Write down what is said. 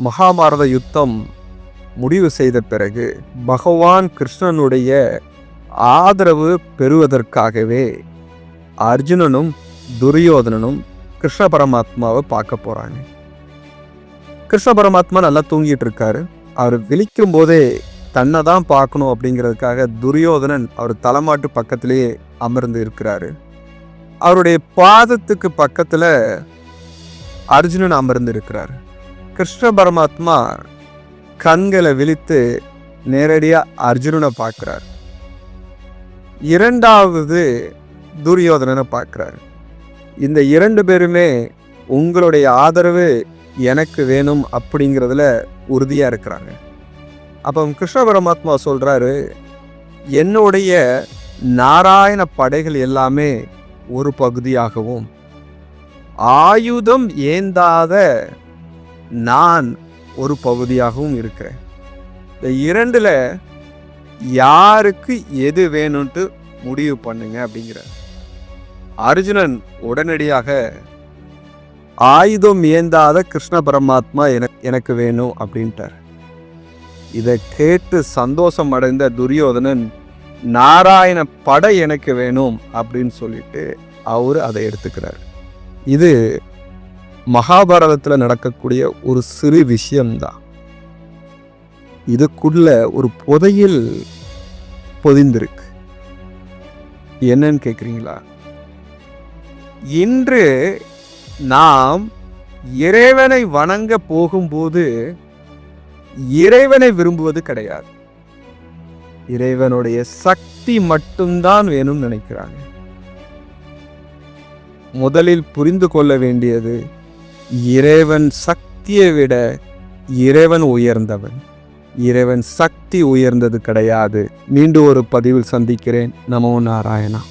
மகாபாரத யுத்தம் முடிவு செய்த பிறகு பகவான் கிருஷ்ணனுடைய ஆதரவு பெறுவதற்காகவே அர்ஜுனனும் துரியோதனனும் கிருஷ்ண பரமாத்மாவை பார்க்க போறாங்க. கிருஷ்ண பரமாத்மா நல்லா தூங்கிட்டு இருக்காரு. அவர் விழிக்கும் போதே தன்னை தான் பார்க்கணும் அப்படிங்கிறதுக்காக துரியோதனன் அவர் தலைமாட்டு பக்கத்திலேயே அமர்ந்து இருக்கிறாரு. அவருடைய பாதத்துக்கு பக்கத்துல அர்ஜுனன் அமர்ந்து இருக்கிறார். கிருஷ்ண பரமாத்மா கண்களை விழித்து நேரடியா அர்ஜுனனை பார்க்கிறார். இரண்டாவது துரியோதனனை பார்க்கிறார். இந்த இரண்டு பேருமே உங்களுடைய ஆதரவு எனக்கு வேணும் அப்படிங்கிறதுல உறுதியா இருக்கிறாங்க. அப்போ கிருஷ்ண பரமாத்மா சொல்றாரு, என்னுடைய நாராயண படைகள் எல்லாமே ஒரு பகுதியாகவும் ஆயுதம் ஏந்தாத நான் ஒரு பகுதியாகவும் இருக்கிறேன். இந்த இரண்டுல யாருக்கு எது வேணும்ட்டு முடிவு பண்ணுங்க அப்படிங்கிற. அர்ஜுனன் உடனடியாக ஆயுதம் ஏந்தாத கிருஷ்ண பரமாத்மா எனக்கு வேணும் அப்படின்ட்டார். இதை கேட்டு சந்தோஷம் அடைந்த துரியோதனன் நாராயண படை எனக்கு வேணும் அப்படின்னு சொல்லிட்டு அவரு அதை எடுத்துக்கிறார். இது மகாபாரதத்துல நடக்கக்கூடிய ஒரு சிறு விஷயம்தான். இதுக்குள்ள ஒரு புதையில் பொதிந்திருக்கு. என்னன்னு கேக்குறீங்களா? இன்று நாம் இறைவனை வணங்க போகும்போது இறைவனை விரும்புவது கிடையாது. இறைவனுடைய சக்தி மட்டும்தான் வேணும்னு நினைக்கிறாங்க. முதலில் புரிந்து கொள்ள வேண்டியது, இறைவன் சக்தியை விட இறைவன் உயர்ந்தவன். இறைவன் சக்தி உயர்ந்தது கிடையாது. மீண்டும் ஒரு பதிவில் சந்திக்கிறேன். நமோ நாராயணா.